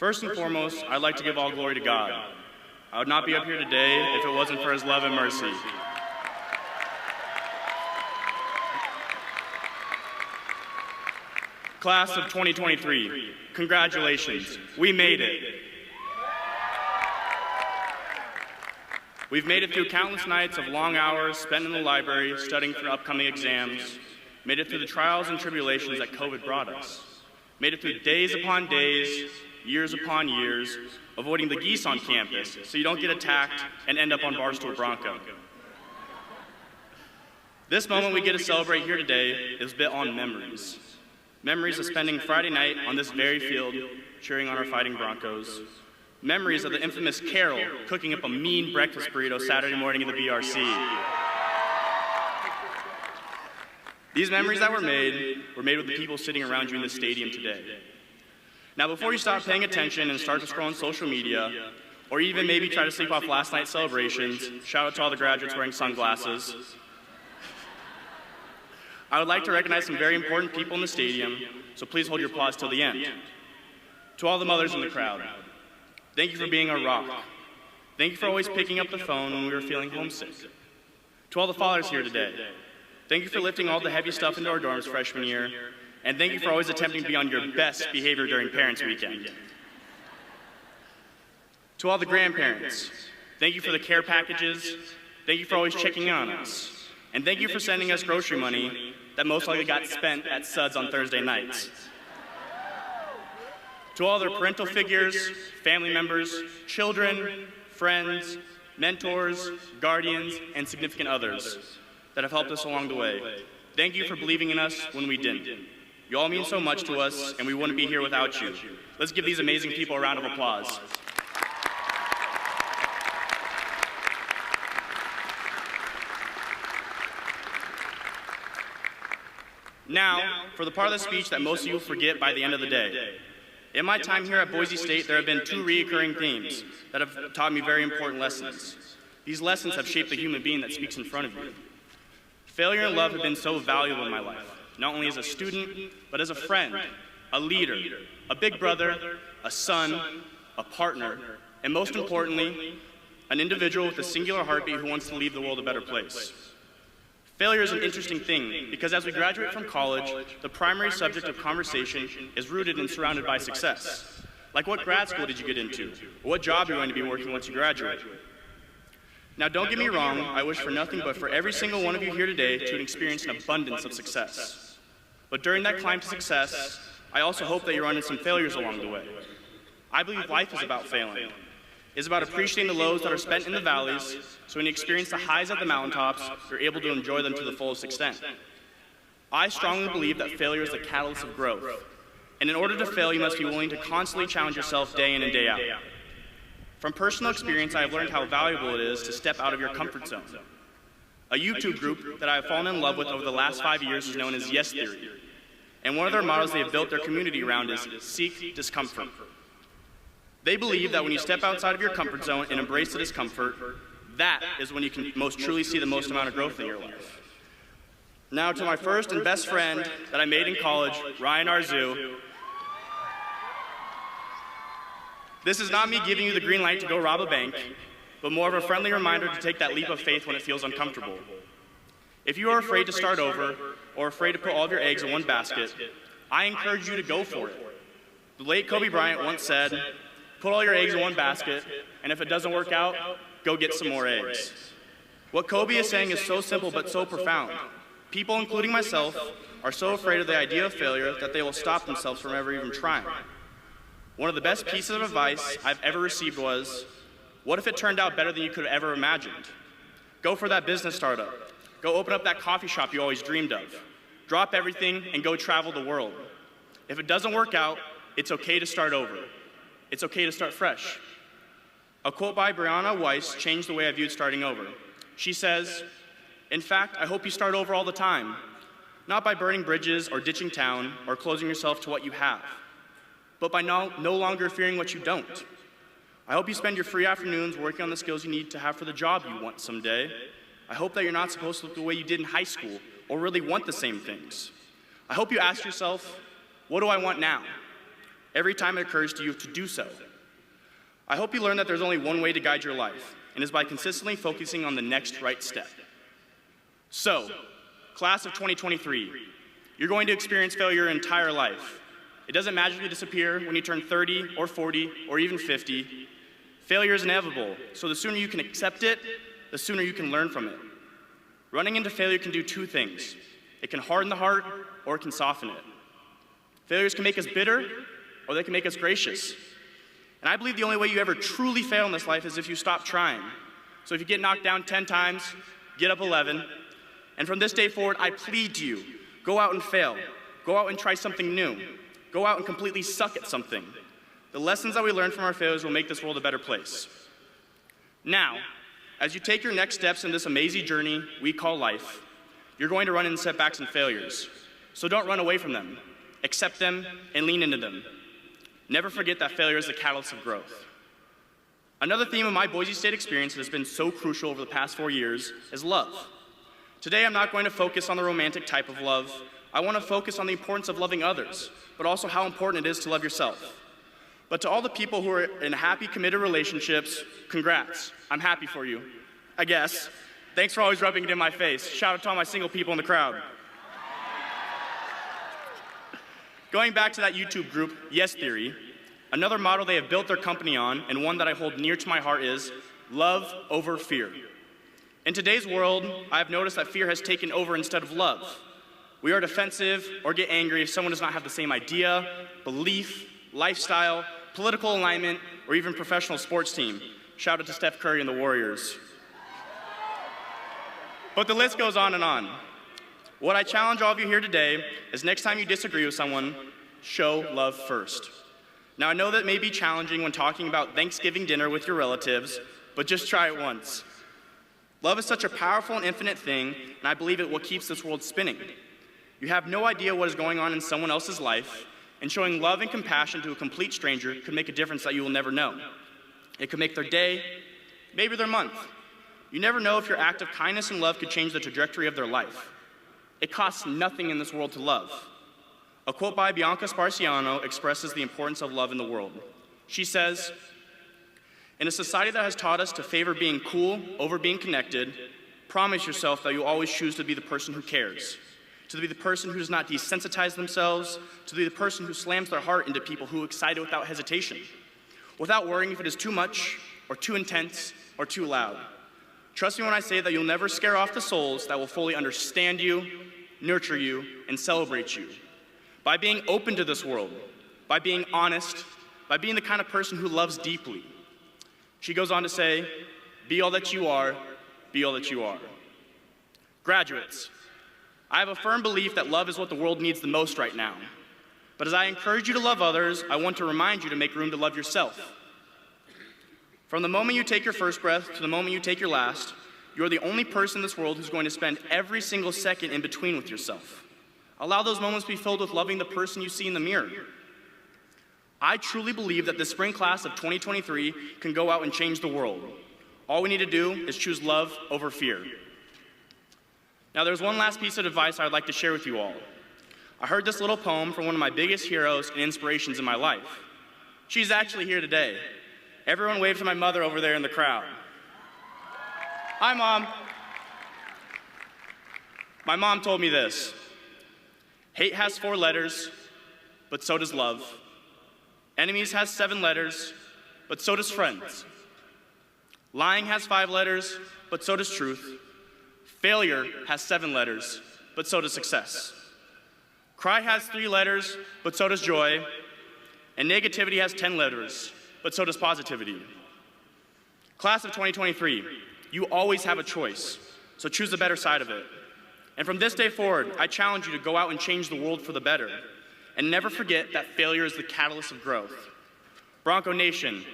First and foremost, I'd like to give all glory to God. I would not be up here today if it wasn't for His love and mercy. Class of 2023, congratulations, we made it. We've made it through countless nights of long hours spent in the library studying for upcoming exams, made it through the trials and tribulations that COVID brought us, made it through days upon days, years upon years, avoiding the geese on campus so you don't get attacked and end up on Barstool Bronco. This moment we get to celebrate here today is built on memories. Memories of spending Friday night on this very field cheering on our fighting Broncos. Memories of the infamous Carol cooking up a mean breakfast burrito Saturday morning in the BRC. These memories that were made with the people sitting around you in the stadium today. Now, before you stop paying attention and start to scroll on social media, or even maybe try to sleep off last night's celebrations, shout out to all the graduates wearing sunglasses, I would like to recognize some very important people in the stadium, so please hold your applause till the end. To all the mothers in the crowd, thank you for being our rock. Thank you for always picking up the phone when we were feeling homesick. To all the fathers here today, thank you for lifting all the heavy stuff into our dorms freshman year, and thank you for always attempting to be on your best behavior during Parents' Weekend. To all the grandparents, thank you for the care packages, thank you for always checking in on us, and thank you for sending us grocery money that most likely got spent at Suds on Thursday nights. To all their parental figures, family members, children, friends, mentors, guardians, and significant others that have helped us along the way, thank you for believing in us when we didn't. You all mean so much to us, and we wouldn't be here without you. Let's give these amazing people a round of applause. Now, for the part of the speech that most of you will forget by the end of the day. In my time here at Boise State, there have been two recurring themes that have taught me very important lessons. These lessons have shaped the human being that speaks in front of you. Failure and love have been so valuable in my life, not only as a student, but as a friend, a leader, a big brother, a son, a partner, and most importantly, an individual with a singular heartbeat who wants to leave the world a better place. Failure is an interesting thing because as we graduate from college, the primary subject of conversation is rooted and surrounded by success. Like what grad school did you get into? Or what job are you going to be working once you graduate? Now don't get me wrong, I wish for nothing but for every single one of you here today to experience an abundance of success. But during that climb to success, I also hope that you run into some failures along the way. I believe life is about failing. It's about appreciating the lows that are spent in the valleys, so when you experience the highs at the mountaintops, you're able to enjoy them to the fullest extent. I strongly believe that failure is the catalyst of growth. And in order to fail, you must be willing to constantly challenge yourself day in and day out. From personal experience, I have learned how valuable it is to step out of your comfort zone. A YouTube group that I have fallen in love with over the last 5 years is known as Yes Theory. And one of their models they have built their community around is seek discomfort. They believe that when you step outside of your comfort zone and embrace the discomfort, that is when you can most truly see the most amount of growth in your life. Now to my first and best friend that I made in college, Ryan Arzu. This is not me giving you the green light to go rob a bank, but more of a friendly reminder to take that leap of faith when it feels uncomfortable. If you are afraid to start over or afraid to put all of your eggs in one basket, I encourage you to go for it. The late Kobe Bryant once said, "Put all your eggs in one basket, and if it doesn't work out, go get some more eggs." What Kobe is saying is so simple but so profound. People, including myself, are so afraid of the idea of failure that they will stop themselves from ever even trying. One of the best pieces of advice I've ever received was, what if it turned out better than you could have ever imagined? Go for that business startup. Go open up that coffee shop you always dreamed of. Drop everything and go travel the world. If it doesn't work out, it's okay to start over. It's okay to start fresh. A quote by Brianna Weiss changed the way I viewed starting over. She says, "In fact, I hope you start over all the time, not by burning bridges or ditching town or closing yourself to what you have, but by no longer fearing what you don't. I hope you spend your free afternoons working on the skills you need to have for the job you want someday. I hope that you're not supposed to look the way you did in high school or really want the same things. I hope you ask yourself, what do I want now? every time it occurs to you to do so. I hope you learn that there's only one way to guide your life, and it's by consistently focusing on the next right step. So, class of 2023, you're going to experience failure your entire life. It doesn't magically disappear when you turn 30 or 40 or even 50. Failure is inevitable, so the sooner you can accept it, the sooner you can learn from it. Running into failure can do two things. It can harden the heart, or it can soften it. Failures can make us bitter, or they can make us gracious. And I believe the only way you ever truly fail in this life is if you stop trying. So if you get knocked down 10 times, get up 11. And from this day forward, I plead to you, go out and fail. Go out and try something new. Go out and completely suck at something. The lessons that we learn from our failures will make this world a better place. Now, as you take your next steps in this amazing journey we call life, you're going to run into setbacks and failures. So don't run away from them. Accept them and lean into them. Never forget that failure is the catalyst of growth. Another theme of my Boise State experience that has been so crucial over the past 4 years is love. Today I'm not going to focus on the romantic type of love. I want to focus on the importance of loving others, but also how important it is to love yourself. But to all the people who are in happy, committed relationships, congrats. I'm happy for you, I guess. Thanks for always rubbing it in my face. Shout out to all my single people in the crowd. Going back to that YouTube group, Yes Theory, another model they have built their company on, and one that I hold near to my heart, is love over fear. In today's world, I have noticed that fear has taken over instead of love. We are defensive or get angry if someone does not have the same idea, belief, lifestyle, political alignment, or even professional sports team. Shout out to Steph Curry and the Warriors. But the list goes on and on. What I challenge all of you here today is next time you disagree with someone, show love first. Now I know that may be challenging when talking about Thanksgiving dinner with your relatives, but just try it once. Love is such a powerful and infinite thing, and I believe it what keeps this world spinning. You have no idea what is going on in someone else's life, and showing love and compassion to a complete stranger could make a difference that you will never know. It could make their day, maybe their month. You never know if your act of kindness and love could change the trajectory of their life. It costs nothing in this world to love. A quote by Bianca Sparciano expresses the importance of love in the world. She says, "In a society that has taught us to favor being cool over being connected, promise yourself that you'll always choose to be the person who cares, to be the person who does not desensitize themselves, to be the person who slams their heart into people who are excited without hesitation, without worrying if it is too much or too intense or too loud. Trust me when I say that you'll never scare off the souls that will fully understand you, nurture you, and celebrate you. By being open to this world, by being honest, by being the kind of person who loves deeply." She goes on to say, "Be all that you are, be all that you are." Graduates, I have a firm belief that love is what the world needs the most right now. But as I encourage you to love others, I want to remind you to make room to love yourself. From the moment you take your first breath to the moment you take your last, you are the only person in this world who's going to spend every single second in between with yourself. Allow those moments to be filled with loving the person you see in the mirror. I truly believe that the spring class of 2023 can go out and change the world. All we need to do is choose love over fear. Now there's one last piece of advice I'd like to share with you all. I heard this little poem from one of my biggest heroes and inspirations in my life. She's actually here today. Everyone wave to my mother over there in the crowd. Hi, Mom. My mom told me this: hate has 4 letters, but so does love. Enemies has 7 letters, but so does friends. Lying has 5 letters, but so does truth. Failure has 7 letters, but so does success. Cry has 3 letters, but so does joy. And negativity has 10 letters, but so does positivity. Class of 2023, you always have a choice, so choose the better side of it. And from this day forward, I challenge you to go out and change the world for the better. And never forget that failure is the catalyst of growth. Bronco Nation,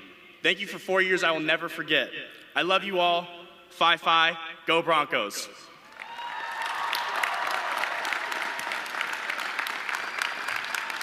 thank you for 4 years I will never forget. I love you all. Phi Phi, go Broncos.